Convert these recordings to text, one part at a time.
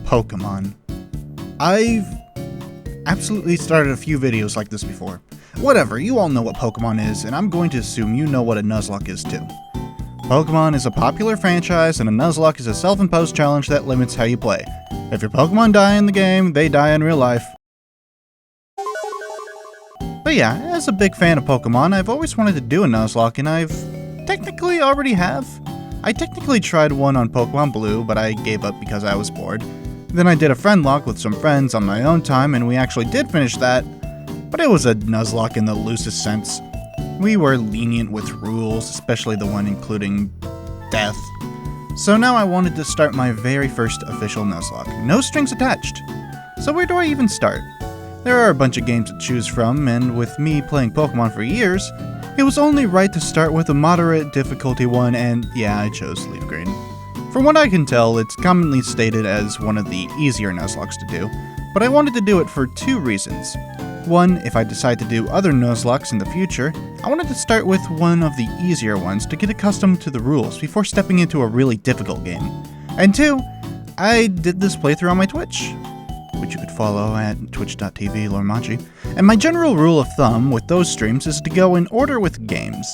Pokemon. I've absolutely started a few videos like this before. Whatever, you all know what Pokemon is, and I'm going to assume you know what a Nuzlocke is too. Pokemon is a popular franchise, and a Nuzlocke is a self-imposed challenge that limits how you play. If your Pokemon die in the game, they die in real life. But yeah, as a big fan of Pokemon, I've always wanted to do a Nuzlocke, and I've technically already have. I technically tried one on Pokemon Blue, but I gave up because I was bored. Then I did a friend lock with some friends on my own time, and we actually did finish that, but it was a Nuzlocke in the loosest sense. We were lenient with rules, especially the one including death. So now I wanted to start my very first official Nuzlocke. No strings attached. So where do I even start? There are a bunch of games to choose from, and with me playing Pokemon for years, it was only right to start with a moderate difficulty one, and yeah, I chose Leafgreen. From what I can tell, it's commonly stated as one of the easier Nuzlockes to do, but I wanted to do it for two reasons. One, if I decide to do other Nuzlockes in the future, I wanted to start with one of the easier ones to get accustomed to the rules before stepping into a really difficult game. And two, I did this playthrough on my Twitch, which you could follow at twitch.tv/lormachi. And my general rule of thumb with those streams is to go in order with games.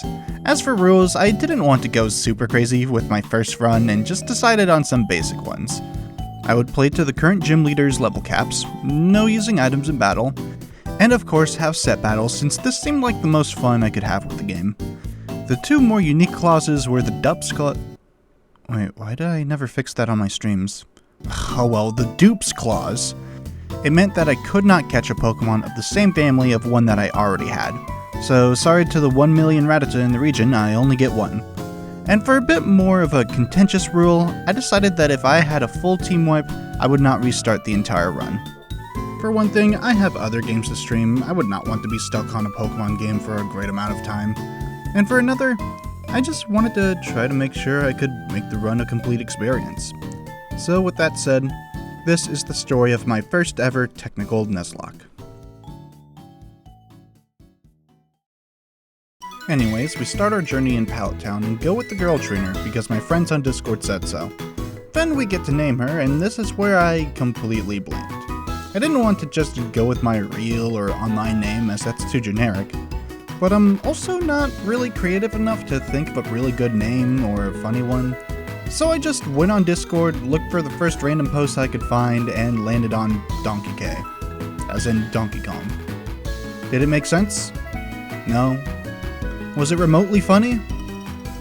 As for rules, I didn't want to go super crazy with my first run and just decided on some basic ones. I would play to the current gym leader's level caps, no using items in battle, and of course have set battles since this seemed like the most fun I could have with the game. The two more unique clauses were the Dupes clause. Wait, why did I never fix that on my streams? Oh well, the Dupes clause. It meant that I could not catch a Pokemon of the same family of one that I already had. So sorry to the 1 million Rattata in the region, I only get one. And for a bit more of a contentious rule, I decided that if I had a full team wipe, I would not restart the entire run. For one thing, I have other games to stream. I would not want to be stuck on a Pokemon game for a great amount of time. And for another, I just wanted to try to make sure I could make the run a complete experience. So with that said, this is the story of my first ever technical Nuzlocke. Anyways, we start our journey in Pallet Town and go with the girl trainer because my friends on Discord said so. Then we get to name her, and this is where I completely blanked. I didn't want to just go with my real or online name as that's too generic, but I'm also not really creative enough to think of a really good name or a funny one. So I just went on Discord, looked for the first random post I could find, and landed on Donkey K, as in Donkey Kong. Did it make sense? No. Was it remotely funny?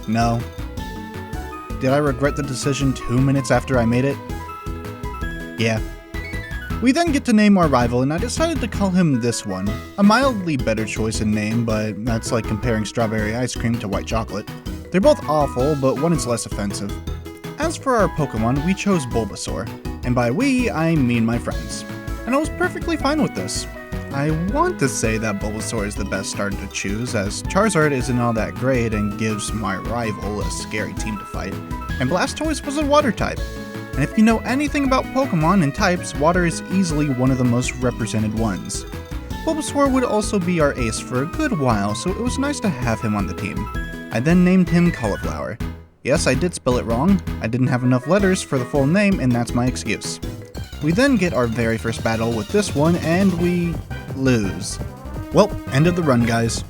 No. Did I regret the decision 2 minutes after I made it? Yeah. We then get to name our rival, and I decided to call him this one. A mildly better choice in name, but that's like comparing strawberry ice cream to white chocolate. They're both awful, but one is less offensive. As for our Pokemon, we chose Bulbasaur, and by we, I mean my friends. And I was perfectly fine with this. I want to say that Bulbasaur is the best starter to choose, as Charizard isn't all that great and gives my rival a scary team to fight, and Blastoise was a water type. And if you know anything about Pokemon and types, water is easily one of the most represented ones. Bulbasaur would also be our ace for a good while, so it was nice to have him on the team. I then named him Cauliflower. Yes, I did spell it wrong. I didn't have enough letters for the full name, and that's my excuse. We then get our very first battle with this one, and we lose. Well, end of the run, guys.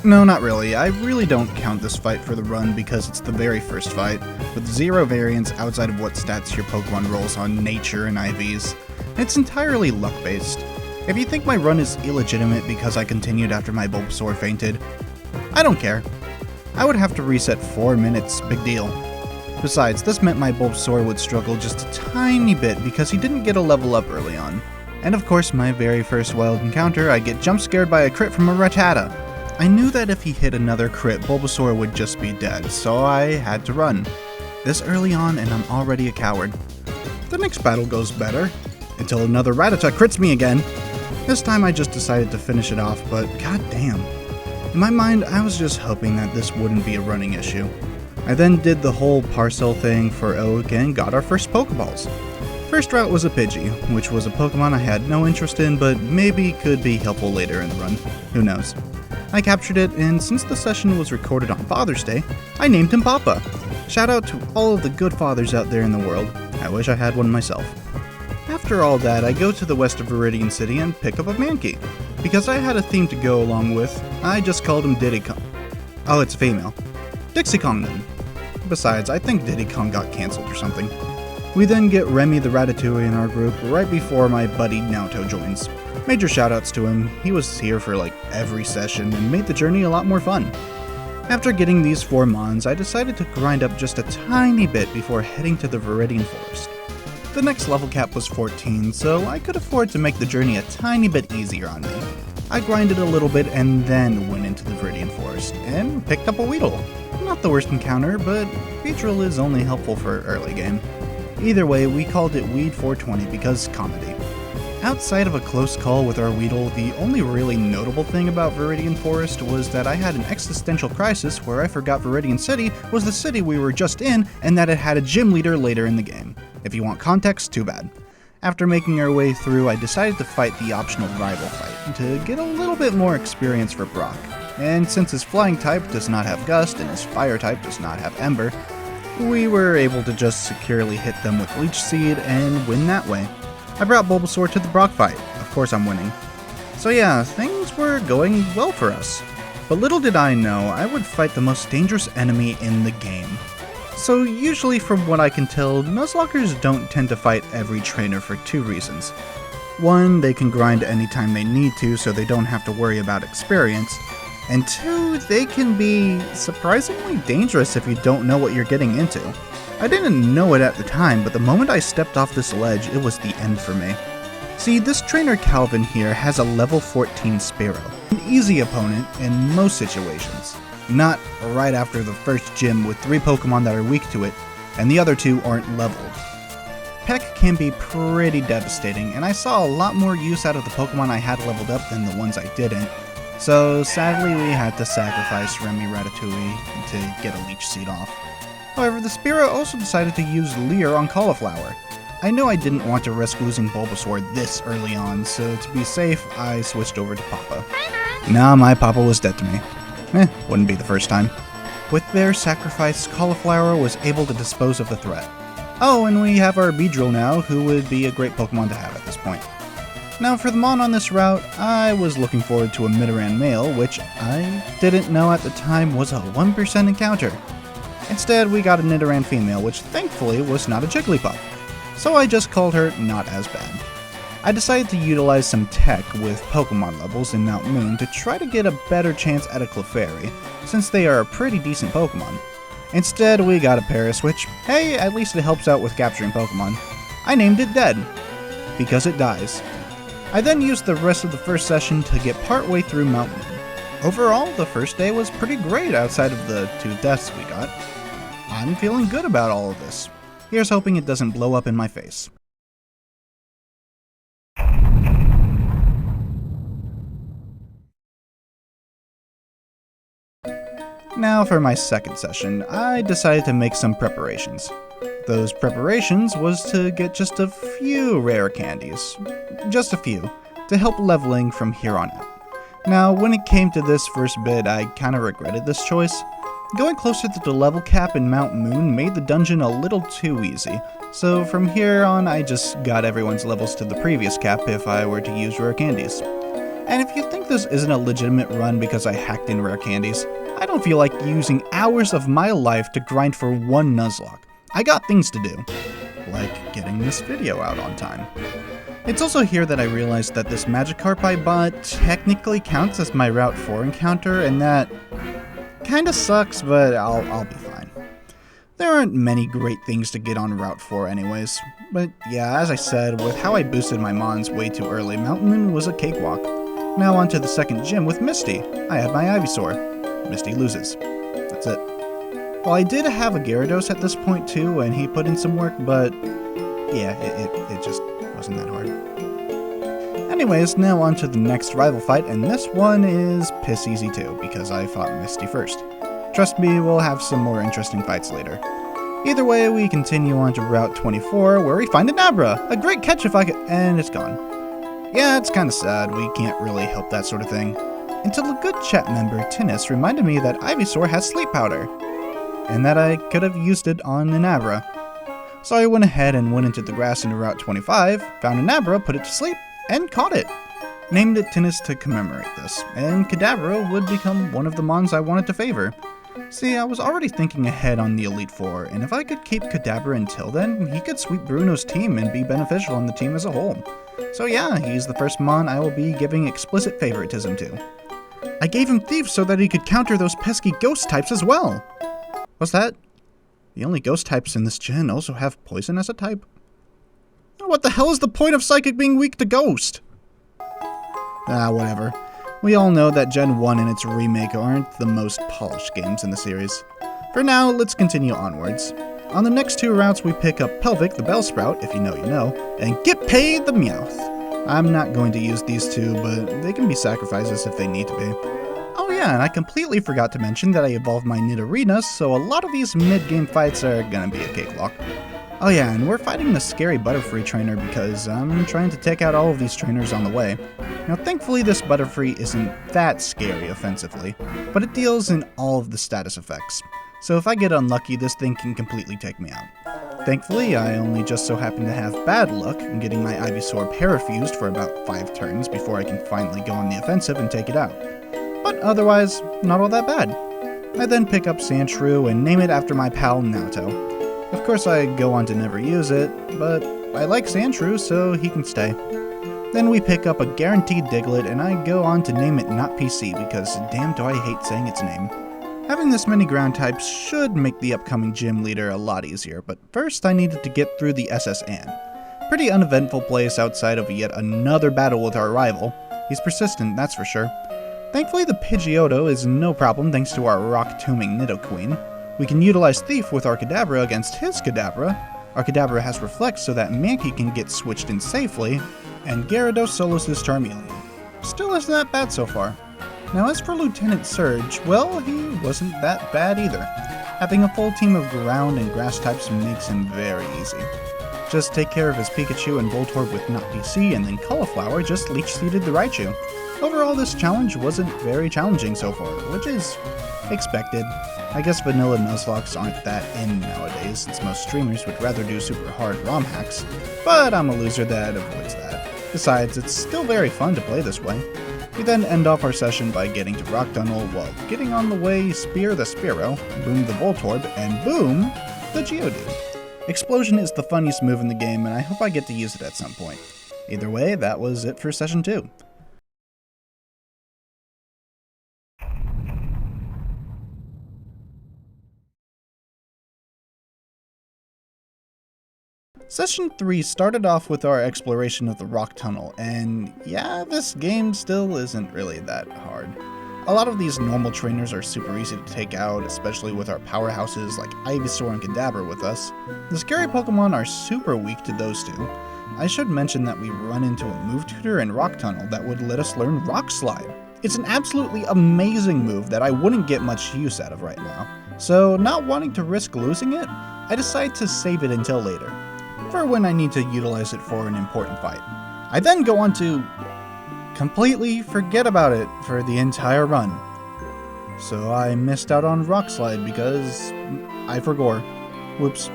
No, not really. I really don't count this fight for the run because it's the very first fight, with zero variance outside of what stats your Pokemon rolls on nature and IVs. It's entirely luck-based. If you think my run is illegitimate because I continued after my Bulbasaur fainted, I don't care. I would have to reset 4 minutes, big deal. Besides, this meant my Bulbasaur would struggle just a tiny bit because he didn't get a level up early on. And of course, my very first wild encounter, I get jump scared by a crit from a Rattata. I knew that if he hit another crit, Bulbasaur would just be dead, so I had to run. This early on, and I'm already a coward. The next battle goes better, until another Rattata crits me again. This time I just decided to finish it off, but goddamn. In my mind, I was just hoping that this wouldn't be a running issue. I then did the whole parcel thing for Oak and got our first Pokeballs. First route was a Pidgey, which was a Pokemon I had no interest in, but maybe could be helpful later in the run. Who knows. I captured it, and since the session was recorded on Father's Day, I named him Papa. Shout out to all of the good fathers out there in the world. I wish I had one myself. After all that, I go to the west of Viridian City and pick up a Mankey. Because I had a theme to go along with, I just called him Diddy Kong. Oh, it's female. Dixie Kong then. Besides, I think Diddy Kong got cancelled or something. We then get Remy the Ratatouille in our group right before my buddy Naoto joins. Major shoutouts to him, he was here for like every session and made the journey a lot more fun. After getting these 4 mons, I decided to grind up just a tiny bit before heading to the Viridian Forest. The next level cap was 14, so I could afford to make the journey a tiny bit easier on me. I grinded a little bit and then went into the Viridian Forest, and picked up a Weedle. Not the worst encounter, but Beedrill is only helpful for early game. Either way, we called it Weed 420 because comedy. Outside of a close call with our Weedle, the only really notable thing about Viridian Forest was that I had an existential crisis where I forgot Viridian City was the city we were just in and that it had a gym leader later in the game. If you want context, too bad. After making our way through, I decided to fight the optional rival fight to get a little bit more experience for Brock. And since his flying type does not have Gust and his fire type does not have Ember, we were able to just securely hit them with Leech Seed and win that way. I brought Bulbasaur to the Brock fight. Of course I'm winning. So yeah, things were going well for us. But little did I know, I would fight the most dangerous enemy in the game. So usually from what I can tell, Nuzlockers don't tend to fight every trainer for 2 reasons. 1, they can grind anytime they need to so they don't have to worry about experience. And 2, they can be surprisingly dangerous if you don't know what you're getting into. I didn't know it at the time, but the moment I stepped off this ledge, it was the end for me. See, this trainer Calvin here has a level 14 Spearow, an easy opponent in most situations. Not right after the first gym with 3 Pokemon that are weak to it, and the other 2 aren't leveled. Peck can be pretty devastating, and I saw a lot more use out of the Pokemon I had leveled up than the ones I didn't, so sadly we had to sacrifice Remy Ratatouille to get a Leech Seed off. However, the Spearow also decided to use Leer on Cauliflower. I knew I didn't want to risk losing Bulbasaur this early on, so to be safe, I switched over to Papa. Nah, my Papa was dead to me. Wouldn't be the first time. With their sacrifice, Cauliflower was able to dispose of the threat. Oh, and we have our Beedrill now, who would be a great Pokemon to have at this point. Now for the Mon on this route, I was looking forward to a Nidoran male, which I didn't know at the time was a 1% encounter. Instead, we got a Nidoran female, which thankfully was not a Jigglypuff, so I just called her not as bad. I decided to utilize some tech with Pokemon levels in Mount Moon to try to get a better chance at a Clefairy, since they are a pretty decent Pokemon. Instead, we got a Paris, which, hey, at least it helps out with capturing Pokemon. I named it Dead, because it dies. I then used the rest of the first session to get partway through Mount Moon. Overall, the first day was pretty great outside of the 2 deaths we got. I'm feeling good about all of this. Here's hoping it doesn't blow up in my face. Now for my second session, I decided to make some preparations. Those preparations was to get just a few rare candies. Just a few, to help leveling from here on out. Now, when it came to this first bit, I kinda regretted this choice. Going closer to the level cap in Mount Moon made the dungeon a little too easy, so from here on I just got everyone's levels to the previous cap if I were to use rare candies. And if you think this isn't a legitimate run because I hacked in rare candies, I don't feel like using hours of my life to grind for one Nuzlocke. I got things to do, like getting this video out on time. It's also here that I realized that this Magikarp I bought technically counts as my Route 4 encounter, and that kinda sucks, but I'll be fine. There aren't many great things to get on Route 4 anyways, but yeah, as I said, with how I boosted my Mons way too early, Mount Moon was a cakewalk. Now on to the second gym with Misty. I had my Ivysaur. Misty loses. That's it. Well, I did have a Gyarados at this point too, and he put in some work, but yeah, it just wasn't that hard. Anyways, now on to the next rival fight, and this one is piss easy too, because I fought Misty first. Trust me, we'll have some more interesting fights later. Either way, we continue on to Route 24, where we find an Abra! A great catch if I could— and it's gone. Yeah, it's kinda sad, we can't really help that sort of thing. Until a good chat member, Tinnis, reminded me that Ivysaur has Sleep Powder, and that I could have used it on an Abra. So I went ahead and went into the grass into Route 25, found an Abra, put it to sleep, and caught it. Named it Tinnis to commemorate this, and Kadabra would become one of the mons I wanted to favor. See, I was already thinking ahead on the Elite Four, and if I could keep Kadabra until then, he could sweep Bruno's team and be beneficial on the team as a whole. So yeah, he's the first mon I will be giving explicit favoritism to. I gave him Thief so that he could counter those pesky ghost types as well. What's that? The only ghost types in this gen also have poison as a type? What the hell is the point of Psychic being weak to Ghost? Whatever. We all know that Gen 1 and its remake aren't the most polished games in the series. For now, let's continue onwards. On the next two routes we pick up Pelvic the Bellsprout, if you know, and Get Paid the Meowth. I'm not going to use these two, but they can be sacrifices if they need to be. Oh yeah, and I completely forgot to mention that I evolved my Nidorina, so a lot of these mid-game fights are gonna be a cakewalk. Oh yeah, and we're fighting the scary Butterfree trainer because I'm trying to take out all of these trainers on the way. Now thankfully this Butterfree isn't that scary offensively, but it deals in all of the status effects. So if I get unlucky, this thing can completely take me out. Thankfully, I only just so happen to have bad luck in getting my Ivysaur parafused for about 5 turns before I can finally go on the offensive and take it out. But otherwise, not all that bad. I then pick up Sandshrew and name it after my pal Naoto. Of course I go on to never use it, but I like Sandshrew so he can stay. Then we pick up a guaranteed Diglett and I go on to name it Not PC because damn do I hate saying its name. Having this many ground types should make the upcoming gym leader a lot easier, but first I needed to get through the SS Anne. Pretty uneventful place outside of yet another battle with our rival. He's persistent, that's for sure. Thankfully the Pidgeotto is no problem thanks to our rock-tombing Nidoqueen. We can utilize Thief with our Kadabra against his Kadabra. Our Kadabra has Reflect so that Mankey can get switched in safely, and Gyarados solos his Charmeleon. Still isn't that bad so far. Now as for Lieutenant Surge, well, he wasn't that bad either. Having a full team of ground and grass types makes him very easy. Just take care of his Pikachu and Voltorb with Not PC, and then Cauliflower just Leech Seeded the Raichu. Overall, this challenge wasn't very challenging so far, which is expected. I guess vanilla Nuzlocks aren't that in nowadays, since most streamers would rather do super hard ROM hacks, but I'm a loser that avoids that. Besides, it's still very fun to play this way. We then end off our session by getting to Rock Tunnel while getting on the way Spear the Spearow, Boom the Voltorb, and Boom the Geodude. Explosion is the funniest move in the game, and I hope I get to use it at some point. Either way, that was it for Session 2. Session 3 started off with our exploration of the Rock Tunnel, and yeah, this game still isn't really that hard. A lot of these normal trainers are super easy to take out, especially with our powerhouses like Ivysaur and Kadabra with us. The scary Pokemon are super weak to those two. I should mention that we run into a move tutor in Rock Tunnel that would let us learn Rock Slide. It's an absolutely amazing move that I wouldn't get much use out of right now, so not wanting to risk losing it, I decide to save it until later, for when I need to utilize it for an important fight. I then go on to completely forget about it for the entire run. So I missed out on Rock Slide because I forgot. Whoops.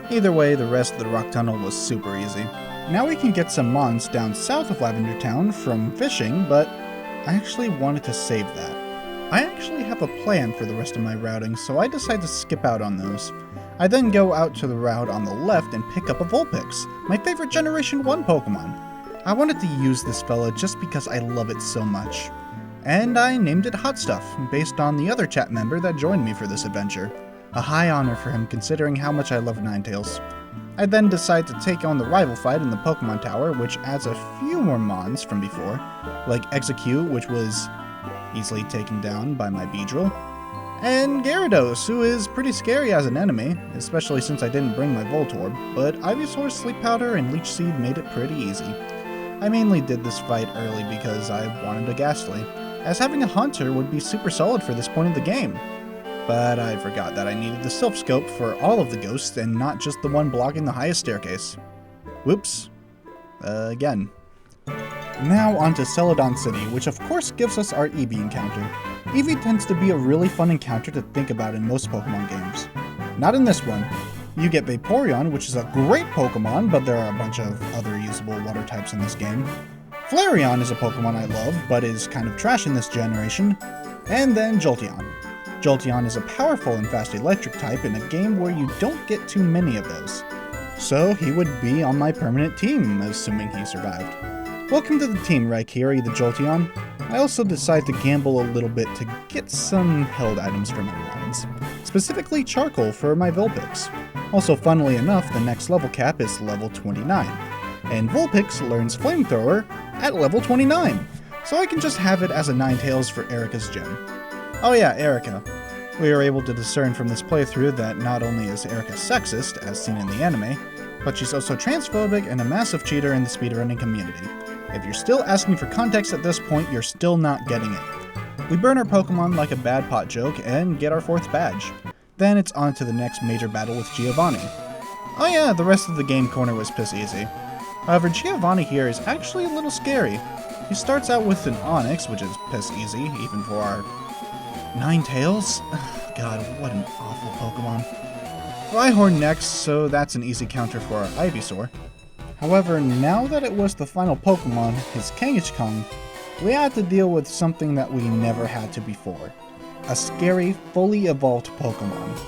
Either way, the rest of the Rock Tunnel was super easy. Now we can get some mons down south of Lavender Town from fishing, but I actually wanted to save that. I actually have a plan for the rest of my routing, so I decide to skip out on those. I then go out to the route on the left and pick up a Vulpix, my favorite Generation 1 Pokemon. I wanted to use this fella just because I love it so much. And I named it Hot Stuff, based on the other chat member that joined me for this adventure. A high honor for him considering how much I love Ninetales. I then decide to take on the rival fight in the Pokemon Tower, which adds a few more mons from before, like Execute, which was easily taken down by my Beedrill, and Gyarados, who is pretty scary as an enemy, especially since I didn't bring my Voltorb, but Ivysaur's Sleep Powder and Leech Seed made it pretty easy. I mainly did this fight early because I wanted a Ghastly, as having a Hunter would be super solid for this point of the game. But I forgot that I needed the Silph Scope for all of the ghosts and not just the one blocking the highest staircase. Whoops. Again. Now onto Celadon City, which of course gives us our Eevee encounter. Eevee tends to be a really fun encounter to think about in most Pokemon games. Not in this one. You get Vaporeon, which is a great Pokemon, but there are a bunch of other usable water types in this game. Flareon is a Pokemon I love, but is kind of trash in this generation. And then Jolteon. Jolteon is a powerful and fast electric type in a game where you don't get too many of those. So he would be on my permanent team, assuming he survived. Welcome to the team, Raikiri the Jolteon. I also decided to gamble a little bit to get some held items for my lines, specifically charcoal for my Vulpix. Also, funnily enough, the next level cap is level 29, and Vulpix learns Flamethrower at level 29, so I can just have it as a Ninetales for Erica's gym. Oh yeah, Erica. We are able to discern from this playthrough that not only is Erica sexist, as seen in the anime, but she's also transphobic and a massive cheater in the speedrunning community. If you're still asking for context at this point, you're still not getting it. We burn our Pokemon like a bad pot joke and get our 4th badge. Then it's on to the next major battle with Giovanni. Oh yeah, the rest of the game corner was piss easy. However, Giovanni here is actually a little scary. He starts out with an Onix, which is piss easy, even for our Ninetales. God, what an awful Pokemon. Rhyhorn next, so that's an easy counter for our Ivysaur. However, now that it was the final Pokemon, his Kangaskhan, we had to deal with something that we never had to before. A scary, fully evolved Pokemon.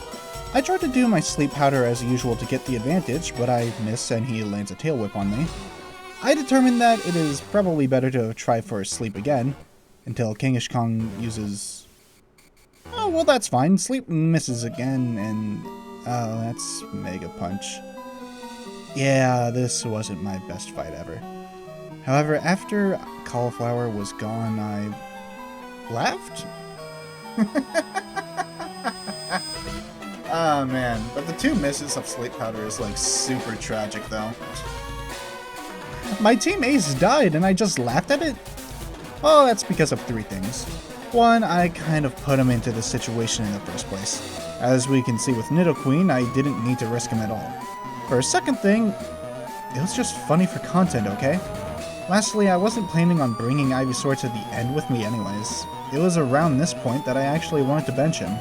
I tried to do my Sleep Powder as usual to get the advantage, but I miss and he lands a Tail Whip on me. I determined that it is probably better to try for a Sleep again, until Kangaskhan uses... Oh, well that's fine. Sleep misses again, and... Oh, that's Mega Punch. Yeah, this wasn't my best fight ever. However, after Cauliflower was gone, I... laughed? Oh man, but the 2 misses of Sleep Powder is like super tragic though. My team ace died and I just laughed at it? Well, that's because of 3 things. 1, I kind of put him into the situation in the first place. As we can see with Nidoqueen, I didn't need to risk him at all. For a second thing, it was just funny for content, okay? Lastly, I wasn't planning on bringing Ivysaur to the end with me anyways. It was around this point that I actually wanted to bench him.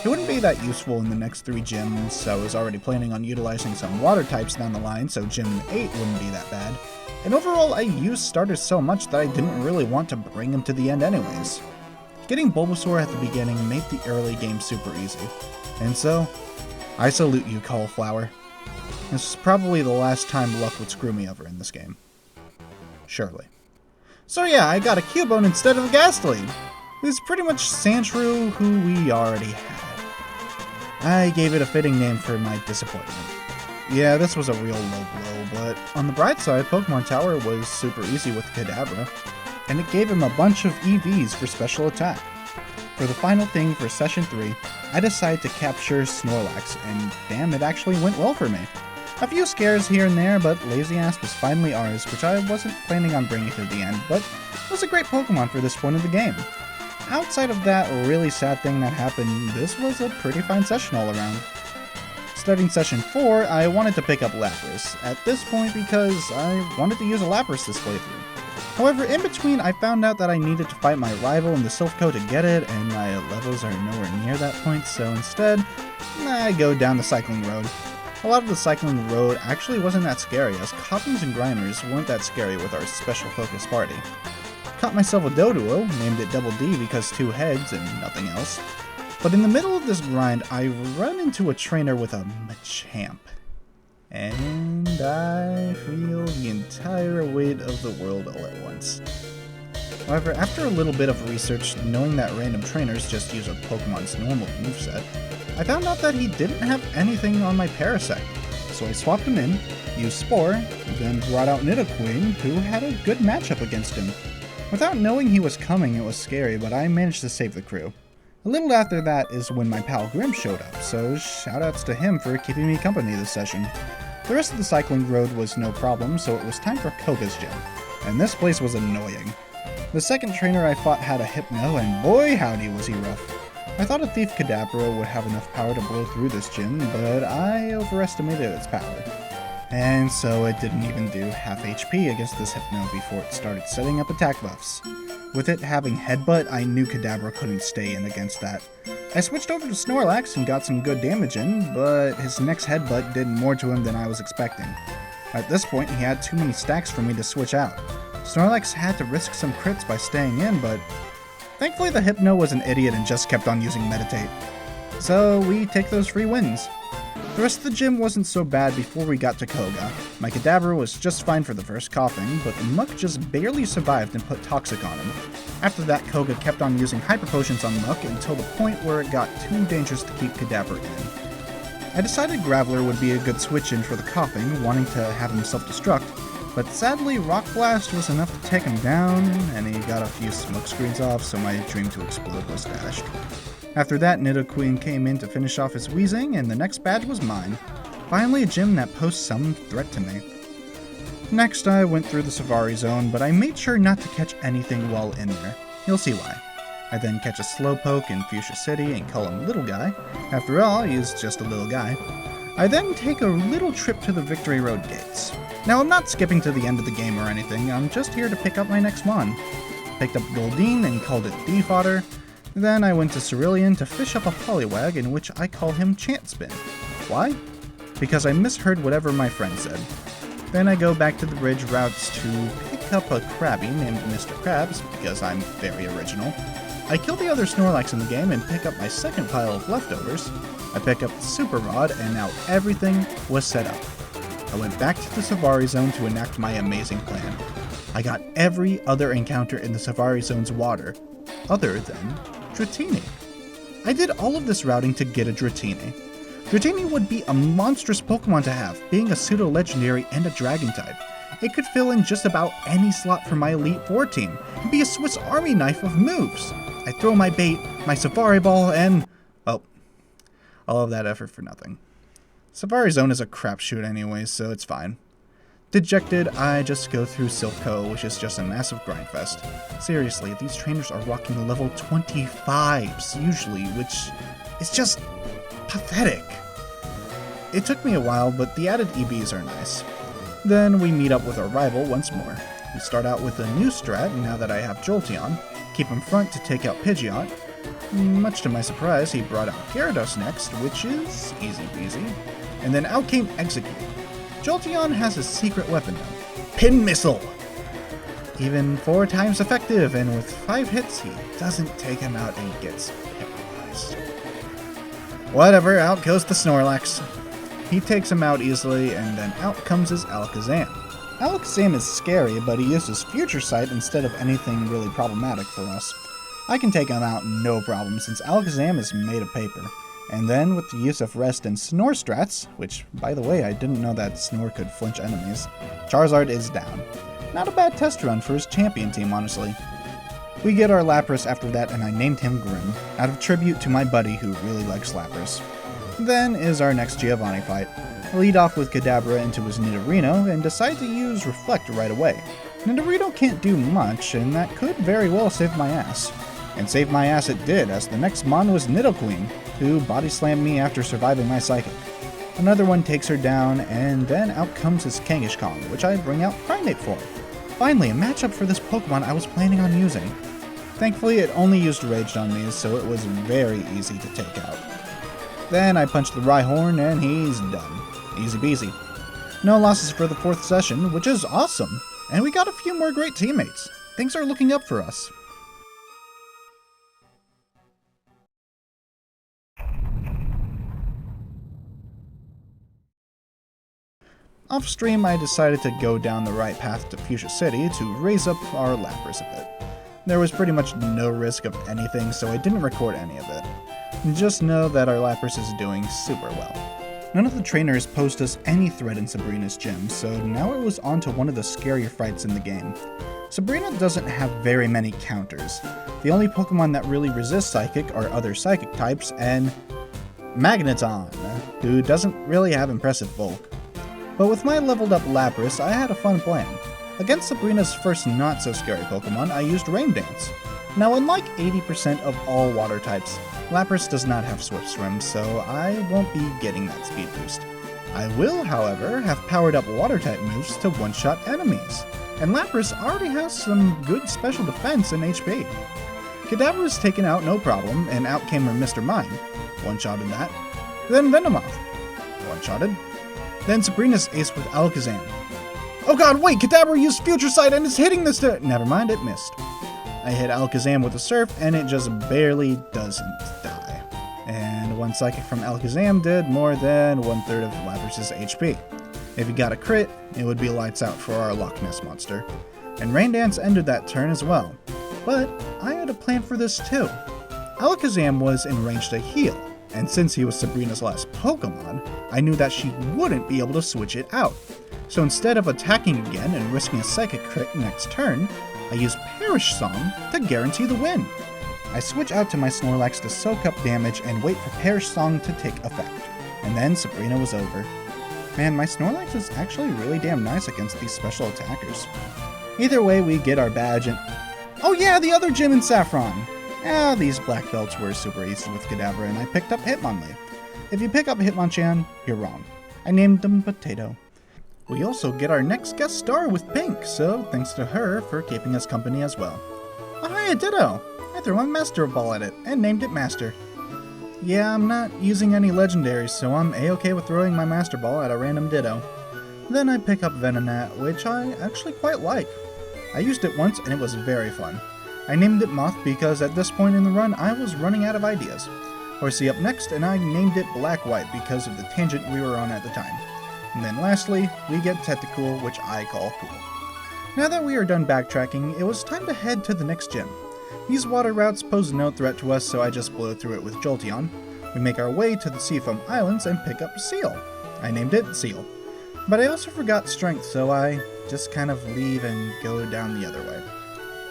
He wouldn't be that useful in the next 3 gyms. I was already planning on utilizing some water types down the line, so gym 8 wouldn't be that bad. And overall, I used starters so much that I didn't really want to bring him to the end anyways. Getting Bulbasaur at the beginning made the early game super easy. And so, I salute you, Cauliflower. This is probably the last time luck would screw me over in this game. Surely. So yeah, I got a Cubone instead of a Ghastly, who's pretty much Sandshrew, who we already had. I gave it a fitting name for my disappointment. Yeah, this was a real low blow, but on the bright side, Pokemon Tower was super easy with Kadabra, and it gave him a bunch of EVs for special attack. For the final thing for Session 3, I decided to capture Snorlax, and damn, it actually went well for me. A few scares here and there, but Lazy Ass was finally ours, which I wasn't planning on bringing to the end, but it was a great Pokemon for this point of the game. Outside of that really sad thing that happened, this was a pretty fine session all around. Starting Session 4, I wanted to pick up Lapras, at this point because I wanted to use a Lapras this playthrough. However, in between, I found out that I needed to fight my rival in the Silphco to get it, and my levels are nowhere near that point, so instead, I go down the Cycling Road. A lot of the Cycling Road actually wasn't that scary, as Coppins and Grimers weren't that scary with our special focus party. Caught myself a Doduo, named it Double D because 2 heads and nothing else. But in the middle of this grind, I run into a trainer with a Machamp. And I feel the entire weight of the world all at once. However, after a little bit of research, knowing that random trainers just use a Pokemon's normal moveset, I found out that he didn't have anything on my Parasect. So I swapped him in, used Spore, then brought out Nidoqueen, who had a good matchup against him. Without knowing he was coming, it was scary, but I managed to save the crew. A little after that is when my pal Grim showed up, so shoutouts to him for keeping me company this session. The rest of the Cycling Road was no problem, so it was time for Koga's gym, and this place was annoying. The second trainer I fought had a Hypno, and boy howdy was he rough. I thought a Thief Kadabra would have enough power to blow through this gym, but I overestimated its power. And so it didn't even do half HP against this Hypno before it started setting up attack buffs. With it having Headbutt, I knew Kadabra couldn't stay in against that. I switched over to Snorlax and got some good damage in, but his next headbutt did more to him than I was expecting. At this point, he had too many stacks for me to switch out. Snorlax had to risk some crits by staying in, but thankfully the Hypno was an idiot and just kept on using Meditate. So we take those free wins. The rest of the gym wasn't so bad before we got to Koga. My Kadabra was just fine for the first coughing, but the Muck just barely survived and put Toxic on him. After that, Koga kept on using Hyper Potions on Muck until the point where it got too dangerous to keep Kadabra in. I decided Graveler would be a good switch-in for the coughing, wanting to have him self-destruct, but sadly Rock Blast was enough to take him down, and he got a few smoke screens off, so my dream to explode was dashed. After that, Nidoqueen came in to finish off his wheezing, and the next badge was mine. Finally a gym that posed some threat to me. Next, I went through the Savari Zone, but I made sure not to catch anything while in there. You'll see why. I then catch a Slowpoke in Fuchsia City and call him Little Guy. After all, he's just a little guy. I then take a little trip to the Victory Road gates. Now, I'm not skipping to the end of the game or anything, I'm just here to pick up my next mon. Picked up Goldeen and called it D-Fodder. Then I went to Cerulean to fish up a Poliwag in which I call him Chantspin. Why? Because I misheard whatever my friend said. Then I go back to the bridge routes to pick up a Krabby named Mr. Krabs, because I'm very original. I kill the other Snorlax in the game and pick up my second pile of leftovers. I pick up the Super Rod, and now everything was set up. I went back to the Savari Zone to enact my amazing plan. I got every other encounter in the Savari Zone's water, other than Dratini. I did all of this routing to get a Dratini. Dratini would be a monstrous Pokemon to have, being a pseudo-legendary and a Dragon type. It could fill in just about any slot for my Elite Four team, and be a Swiss Army knife of moves. I throw my bait, my Safari Ball, and, well, all of that effort for nothing. Savari Zone is a crapshoot anyways, so it's fine. Dejected, I just go through Silph, which is just a massive grindfest. Seriously, these trainers are rocking level 25s usually, which is just pathetic. It took me a while, but the added EBs are nice. Then we meet up with our rival once more. We start out with a new strat now that I have Jolteon, keep him front to take out Pidgeot. Much to my surprise, he brought out Gyarados next, which is easy peasy. And then out came Execute. Jolteon has a secret weapon though, Pin Missile! Even 4 times effective, and with 5 hits he doesn't take him out and gets paralyzed. Whatever, out goes the Snorlax. He takes him out easily, and then out comes his Alakazam. Alakazam is scary, but he uses Future Sight instead of anything really problematic for us. I can take him out no problem since Alakazam is made of paper. And then, with the use of Rest and Snore strats, which, by the way, I didn't know that Snore could flinch enemies, Charizard is down. Not a bad test run for his champion team, honestly. We get our Lapras after that, and I named him Grim, out of tribute to my buddy who really likes Lapras. Then is our next Giovanni fight. I lead off with Kadabra into his Nidorino, and decide to use Reflect right away. Nidorino can't do much, and that could very well save my ass. And save my ass it did, as the next mon was Nidoqueen, who body slammed me after surviving my Psychic. Another one takes her down, and then out comes his Kangaskhan, which I bring out Primeape for. Finally, a matchup for this Pokemon I was planning on using. Thankfully, it only used Raged on me, so it was very easy to take out. Then I punch the Rhyhorn, and he's done. Easy peasy. No losses for the 4th session, which is awesome, and we got a few more great teammates. Things are looking up for us. Off stream, I decided to go down the right path to Fuchsia City to raise up our Lapras a bit. There was pretty much no risk of anything, so I didn't record any of it. Just know that our Lapras is doing super well. None of the trainers posed us any threat in Sabrina's gym, so now it was on to one of the scarier fights in the game. Sabrina doesn't have very many counters. The only Pokemon that really resist Psychic are other Psychic types, and Magneton, who doesn't really have impressive bulk. But with my leveled up Lapras, I had a fun plan. Against Sabrina's first not-so-scary Pokemon, I used Rain Dance. Now, unlike 80% of all water types, Lapras does not have Swift Swim, so I won't be getting that speed boost. I will, however, have powered up water-type moves to one-shot enemies, and Lapras already has some good special defense and HP. Kadabra was taken out no problem, and out came her Mr. Mime. One-shotted that. Then Venomoth. One-shotted. Then Sabrina's ace with Alakazam. Oh god, wait! Kadabra used Future Sight and is hitting this to... Never mind, it missed. I hit Alakazam with a Surf, and it just barely doesn't die. And one Psychic from Alakazam did more than 1/3 of Labras's HP. If he got a crit, it would be lights out for our Loch Ness monster. And Rain Dance ended that turn as well. But I had a plan for this too. Alakazam was in range to heal, and since he was Sabrina's last Pokemon, I knew that she wouldn't be able to switch it out. So instead of attacking again and risking a Psychic crit next turn, I used Perish Song to guarantee the win. I switch out to my Snorlax to soak up damage and wait for Perish Song to take effect. And then Sabrina was over. Man, my Snorlax is actually really damn nice against these special attackers. Either way, we get our badge and... Oh yeah, the other gym in Saffron! These black belts were super easy with Kadabra, and I picked up Hitmonlee. If you pick up Hitmonchan, you're wrong. I named him Potato. We also get our next guest star with Pink, so thanks to her for keeping us company as well. Oh hi, a Ditto! I threw my Master Ball at it, and named it Master. Yeah, I'm not using any legendaries, so I'm a-okay with throwing my Master Ball at a random Ditto. Then I pick up Venonat, which I actually quite like. I used it once and it was very fun. I named it Moth because at this point in the run I was running out of ideas. Horsey up next, and I named it Black-White because of the tangent we were on at the time. And then lastly, we get Tentacool, which I call Cool. Now that we are done backtracking, it was time to head to the next gym. These water routes pose no threat to us, so I just blow through it with Jolteon. We make our way to the Seafoam Islands and pick up Seal. I named it Seal. But I also forgot Strength, so I just kind of leave and go down the other way.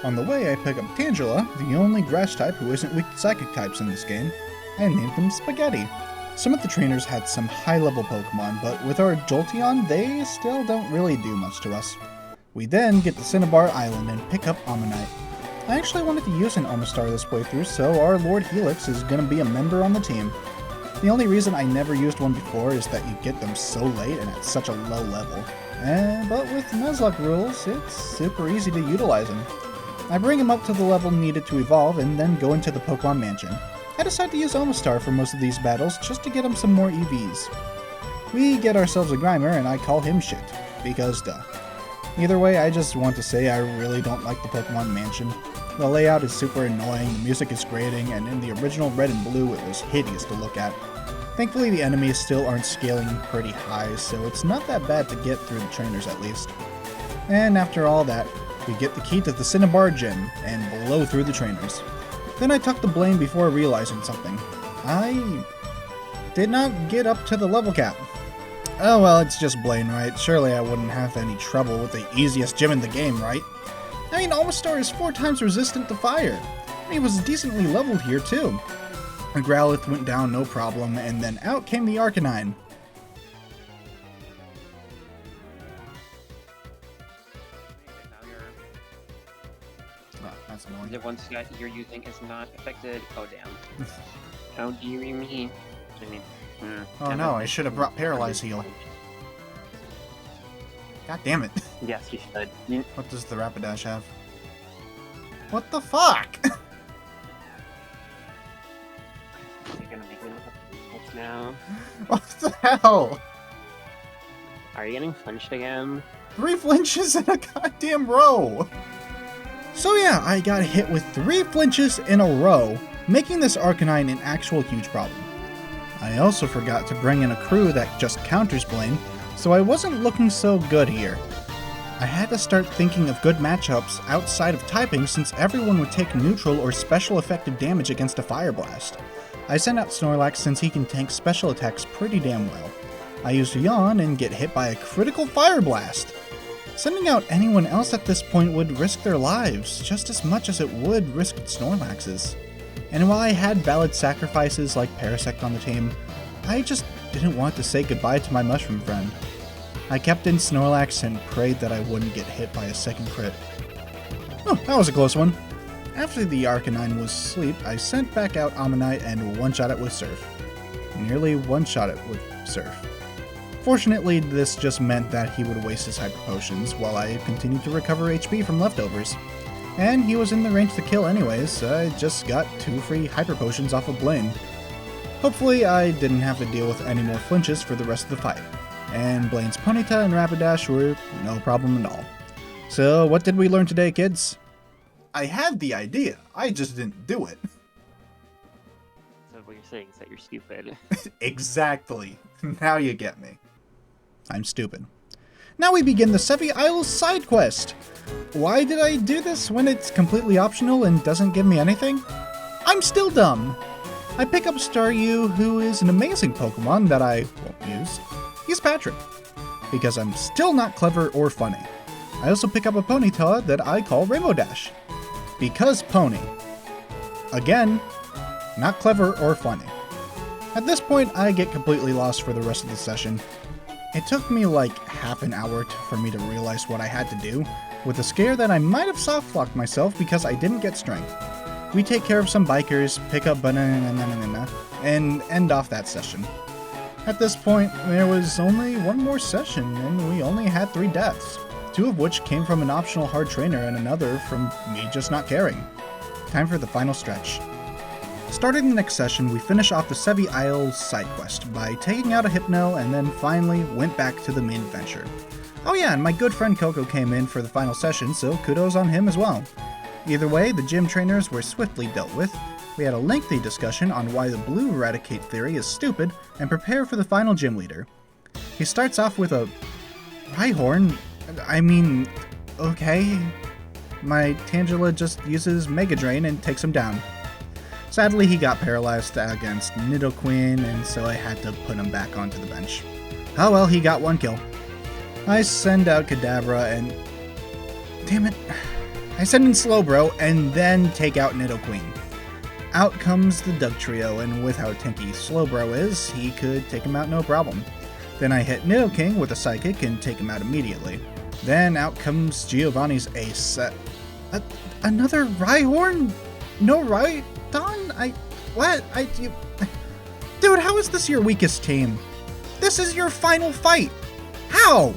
On the way, I pick up Tangela, the only grass type who isn't weak to psychic types in this game. I named him Spaghetti. Some of the trainers had some high-level Pokemon, but with our Jolteon, they still don't really do much to us. We then get to Cinnabar Island and pick up Ammonite. I actually wanted to use an Omastar this playthrough, so our Lord Helix is going to be a member on the team. The only reason I never used one before is that you get them so late and at such a low level. But with Nuzlocke rules, it's super easy to utilize him. I bring him up to the level needed to evolve and then go into the Pokemon Mansion. I decide to use Omastar for most of these battles just to get him some more EVs. We get ourselves a Grimer and I call him shit, because duh. Either way, I just want to say I really don't like the Pokemon Mansion. The layout is super annoying, the music is grating, and in the original Red and Blue it was hideous to look at. Thankfully the enemies still aren't scaling pretty high, so it's not that bad to get through the trainers at least. And after all that, we get the key to the Cinnabar Gym and blow through the trainers. Then I tuck the blame before realizing something. I did not get up to the level cap. Oh well, it's just Blaine, right? Surely I wouldn't have any trouble with the easiest gym in the game, right? I mean, Omastar is 4 times resistant to fire. And he was decently leveled here too. The Growlithe went down no problem, and then out came the Arcanine. That's annoying. The ones that you're using is not affected. Oh damn. How do you mean? I mean, oh no, I should have brought Paralyze Heal. God damn it. Yes, you should. What does the Rapidash have? What the fuck? You're gonna make me look up the now. What the hell? Are you getting flinched again? 3 flinches in a goddamn row! So yeah, I got hit with 3 flinches in a row, making this Arcanine an actual huge problem. I also forgot to bring in a crew that just counters Blaine, so I wasn't looking so good here. I had to start thinking of good matchups outside of typing since everyone would take neutral or special effective damage against a Fire Blast. I sent out Snorlax since he can tank special attacks pretty damn well. I used Yawn and get hit by a critical Fire Blast. Sending out anyone else at this point would risk their lives just as much as it would risk Snorlax's. And while I had valid sacrifices like Parasect on the team, I just didn't want to say goodbye to my mushroom friend. I kept in Snorlax and prayed that I wouldn't get hit by a second crit. Oh, that was a close one. After the Arcanine was asleep, I sent back out Ammonite and one-shot it with Surf. Nearly one-shot it with Surf. Fortunately, this just meant that he would waste his Hyper Potions while I continued to recover HP from leftovers. And he was in the range to kill anyways, so I just got 2 free hyper potions off of Blaine. Hopefully I didn't have to deal with any more flinches for the rest of the fight, and Blaine's Ponyta and Rapidash were no problem at all. So what did we learn today, kids? I had the idea, I just didn't do it. So what you're saying is that you're stupid. Exactly. Now you get me. I'm stupid. Now we begin the Sevi Isles side quest. Why did I do this when it's completely optional and doesn't give me anything? I'm still dumb. I pick up Staryu, who is an amazing Pokemon that I won't use. He's Patrick, because I'm still not clever or funny. I also pick up a Ponyta that I call Rainbow Dash, because Pony. Again, not clever or funny. At this point, I get completely lost for the rest of the session. It took me like half an hour for me to realize what I had to do, with a scare that I might have soft-locked myself because I didn't get strength. We take care of some bikers, pick up Banana, and end off that session. At this point, there was only one more session, and we only had 3 deaths, 2 of which came from an optional hard trainer and another from me just not caring. Time for the final stretch. Starting the next session, we finish off the Sevi Isles side quest by taking out a Hypno and then finally went back to the main adventure. Oh yeah, and my good friend Coco came in for the final session, so kudos on him as well. Either way, the gym trainers were swiftly dealt with. We had a lengthy discussion on why the blue eradicate theory is stupid and prepare for the final gym leader. He starts off with a Rhyhorn. I mean, okay. My Tangela just uses Mega Drain and takes him down. Sadly, he got paralyzed against Nidoqueen, and so I had to put him back onto the bench. Oh well, he got 1 kill. I send out Kadabra and... damn it. I send in Slowbro and then take out Nidoqueen. Out comes the Doug Trio, and with how tanky Slowbro is, he could take him out no problem. Then I hit Nidoking with a Psychic and take him out immediately. Then out comes Giovanni's ace. Another Rhyhorn? No Rhydon? Dude, how is this your weakest team? This is your final fight! How?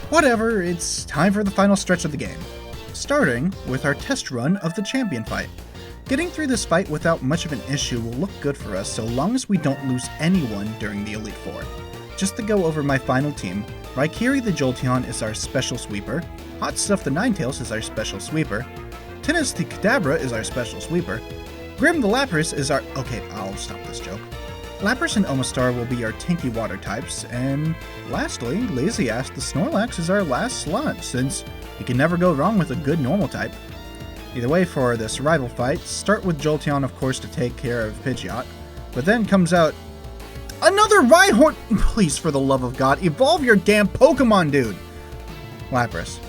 Whatever, it's time for the final stretch of the game. Starting with our test run of the champion fight. Getting through this fight without much of an issue will look good for us so long as we don't lose anyone during the Elite Four. Just to go over my final team, Raikiri the Jolteon is our special sweeper, Hot Stuff the Ninetales is our special sweeper, Tennis the Kadabra is our special sweeper, Grim the Lapras is our... okay, I'll stop this joke. Lapras and Omastar will be our tanky water types, and lastly, Lazy Ass the Snorlax is our last slot, since you can never go wrong with a good normal type. Either way, for this rival fight, start with Jolteon of course to take care of Pidgeot, but then comes out another Rhyhorn! Please, for the love of God, evolve your damn Pokemon, dude! Lapras.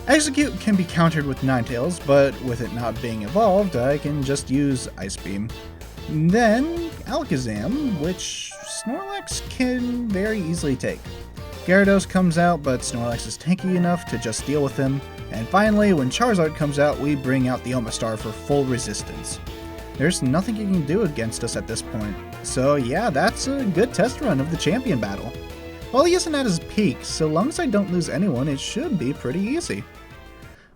Execute can be countered with Ninetales, but with it not being evolved, I can just use Ice Beam. Then, Alakazam, which Snorlax can very easily take. Gyarados comes out, but Snorlax is tanky enough to just deal with him. And finally, when Charizard comes out, we bring out the Omastar for full resistance. There's nothing you can do against us at this point. So yeah, that's a good test run of the champion battle. While he isn't at his peak, so long as I don't lose anyone, it should be pretty easy.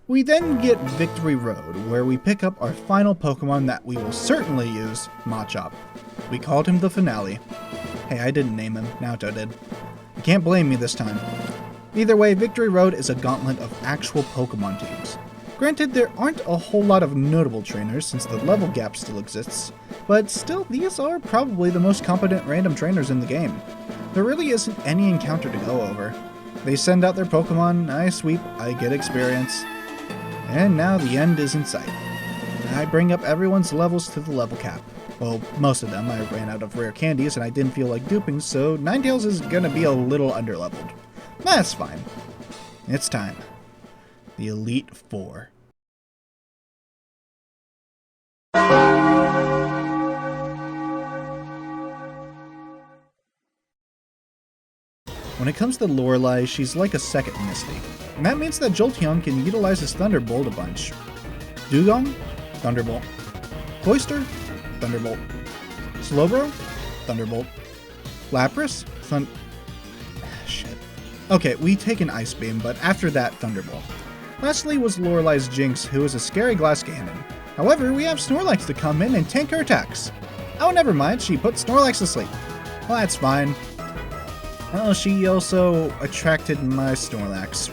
We then get Victory Road, where we pick up our final Pokemon that we will certainly use, Machop. We called him the finale. Hey, I didn't name him, Naoto did. You can't blame me this time. Either way, Victory Road is a gauntlet of actual Pokemon teams. Granted, there aren't a whole lot of notable trainers since the level gap still exists, but still these are probably the most competent random trainers in the game. There really isn't any encounter to go over. They send out their Pokemon, I sweep, I get experience. And now the end is in sight. I bring up everyone's levels to the level cap. Well, most of them. I ran out of rare candies and I didn't feel like duping, so Ninetales is gonna be a little underleveled. That's fine. It's time. The Elite Four. When it comes to Lorelei, she's like a second Misty. And that means that Jolteon can utilize his Thunderbolt a bunch. Dugong? Thunderbolt. Cloyster? Thunderbolt. Slowbro? Thunderbolt. Lapras? Shit. Okay, we take an Ice Beam, but after that, Thunderbolt. Lastly was Lorelei's Jinx, who is a scary glass cannon. However, we have Snorlax to come in and tank her attacks. Oh, never mind, she put Snorlax to sleep. Well, that's fine. Well, she also attracted my Snorlax.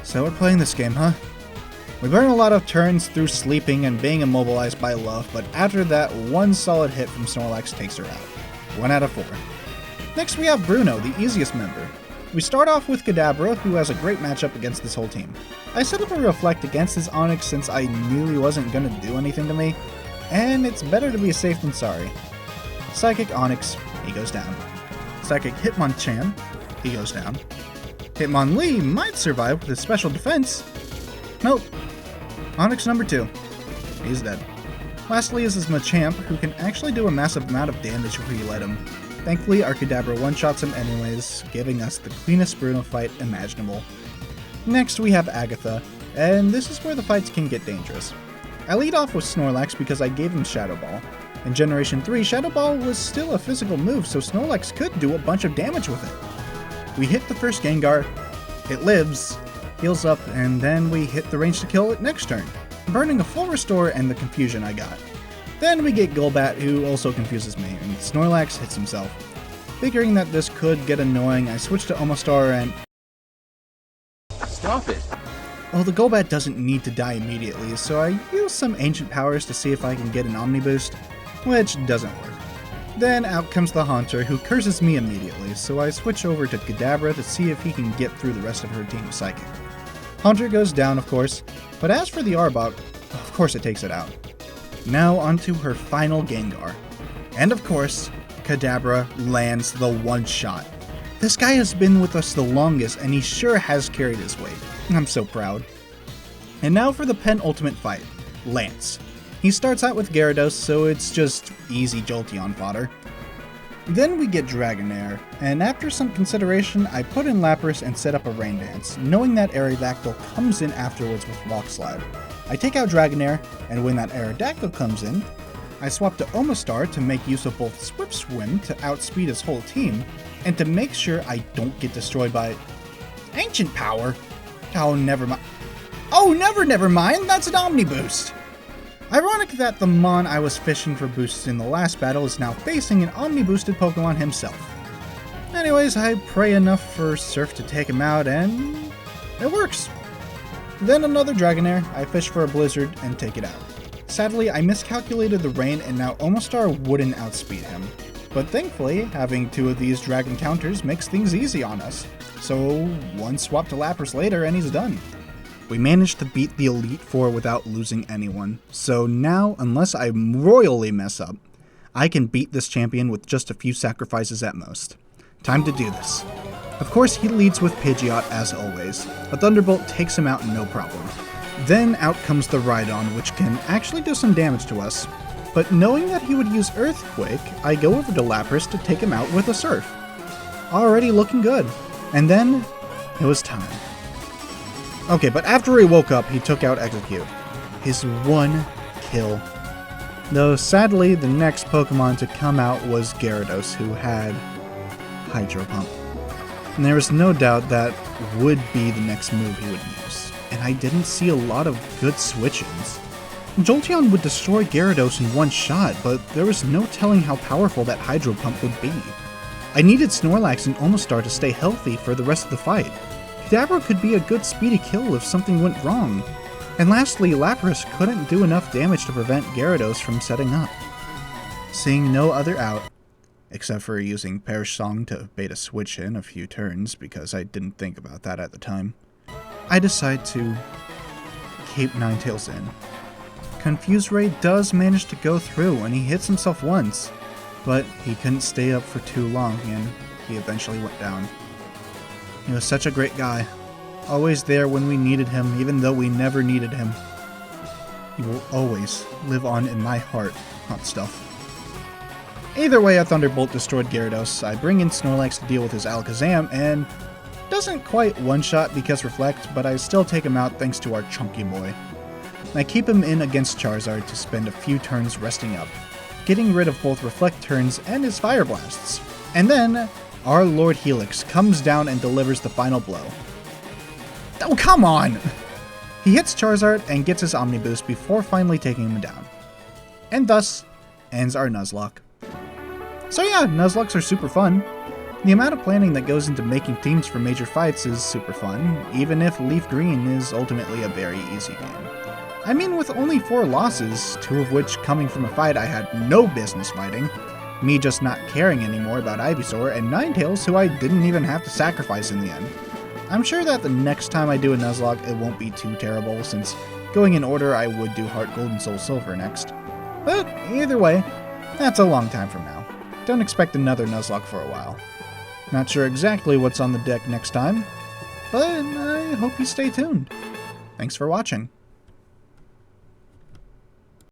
So we're playing this game, huh? We burn a lot of turns through sleeping and being immobilized by Love, but after that, one solid hit from Snorlax takes her out. 1 out of 4. Next we have Bruno, the easiest member. We start off with Kadabra, who has a great matchup against this whole team. I set up a Reflect against his Onix since I knew he wasn't going to do anything to me, and it's better to be safe than sorry. Psychic Onix, he goes down. Psychic Hitmonchan, he goes down. Hitmonlee might survive with his special defense. Nope. Onix number 2. He's dead. Lastly is his Machamp, who can actually do a massive amount of damage if we let him. Thankfully, our Kadabra one-shots him anyways, giving us the cleanest Bruno fight imaginable. Next we have Agatha, and this is where the fights can get dangerous. I lead off with Snorlax because I gave him Shadow Ball. In Generation 3, Shadow Ball was still a physical move, so Snorlax could do a bunch of damage with it. We hit the first Gengar, it lives, heals up, and then we hit the range to kill it next turn, burning a full restore and the confusion I got. Then we get Golbat, who also confuses me, and Snorlax hits himself. Figuring that this could get annoying, I switch to Omastar and... Stop it! Well, the Golbat doesn't need to die immediately, so I use some ancient powers to see if I can get an Omni Boost, which doesn't work. Then out comes the Haunter, who curses me immediately, so I switch over to Kadabra to see if he can get through the rest of her team with Psychic. Haunter goes down, of course, but as for the Arbok, of course it takes it out. Now onto her final Gengar. And of course, Kadabra lands the one-shot. This guy has been with us the longest, and he sure has carried his weight. I'm so proud. And now for the penultimate fight, Lance. He starts out with Gyarados, so it's just easy Jolteon fodder. Then we get Dragonair, and after some consideration, I put in Lapras and set up a Rain Dance, knowing that Aerodactyl comes in afterwards with Rock Slide. I take out Dragonair, and when that Aerodactyl comes in, I swap to Omastar to make use of both Swift Swim to outspeed his whole team, and to make sure I don't get destroyed by Ancient Power. Oh, never mind. Oh, never mind, that's an Omni Boost! Ironic that the Mon I was fishing for boosts in the last battle is now facing an Omni-boosted Pokemon himself. Anyways, I pray enough for Surf to take him out, and it works. Then another Dragonair, I fish for a Blizzard and take it out. Sadly, I miscalculated the rain and now Omastar wouldn't outspeed him. But thankfully, having 2 of these Dragon counters makes things easy on us. So, one swap to Lapras later and he's done. We managed to beat the Elite Four without losing anyone, so now, unless I royally mess up, I can beat this champion with just a few sacrifices at most. Time to do this. Of course, he leads with Pidgeot as always. A Thunderbolt takes him out no problem. Then out comes the Rhydon, which can actually do some damage to us. But knowing that he would use Earthquake, I go over to Lapras to take him out with a Surf. Already looking good. And then, it was time. Okay, but after he woke up, he took out Execute. His one kill. Though sadly, the next Pokemon to come out was Gyarados, who had Hydro Pump. And there was no doubt that would be the next move he would use. And I didn't see a lot of good switch-ins. Jolteon would destroy Gyarados in one shot, but there was no telling how powerful that Hydro Pump would be. I needed Snorlax and Omastar to stay healthy for the rest of the fight. Kadabra could be a good speedy kill if something went wrong. And lastly, Lapras couldn't do enough damage to prevent Gyarados from setting up. Seeing no other out, except for using Perish Song to bait a switch in a few turns because I didn't think about that at the time, I decide to keep Ninetales in. Confuse Ray does manage to go through and he hits himself once, but he couldn't stay up for too long and he eventually went down. He was such a great guy, always there when we needed him even though we never needed him. He will always live on in my heart, hot stuff. Either way, a Thunderbolt destroyed Gyarados. I bring in Snorlax to deal with his Alakazam, and doesn't quite one-shot because Reflect, but I still take him out thanks to our chunky boy. I keep him in against Charizard to spend a few turns resting up, getting rid of both Reflect turns and his Fire Blasts. And then, our Lord Helix comes down and delivers the final blow. Oh, come on! He hits Charizard and gets his Omni Boost before finally taking him down. And thus ends our Nuzlocke. So yeah, Nuzlockes are super fun. The amount of planning that goes into making teams for major fights is super fun, even if Leafgreen is ultimately a very easy game. I mean, with only 4 losses, 2 of which coming from a fight I had no business fighting, me just not caring anymore about Ivysaur, and Ninetales who I didn't even have to sacrifice in the end. I'm sure that the next time I do a Nuzlocke it won't be too terrible, since going in order I would do Heart Gold and Soul Silver next. But either way, that's a long time from now. Don't expect another Nuzlocke for a while. Not sure exactly what's on the deck next time, but I hope you stay tuned. Thanks for watching.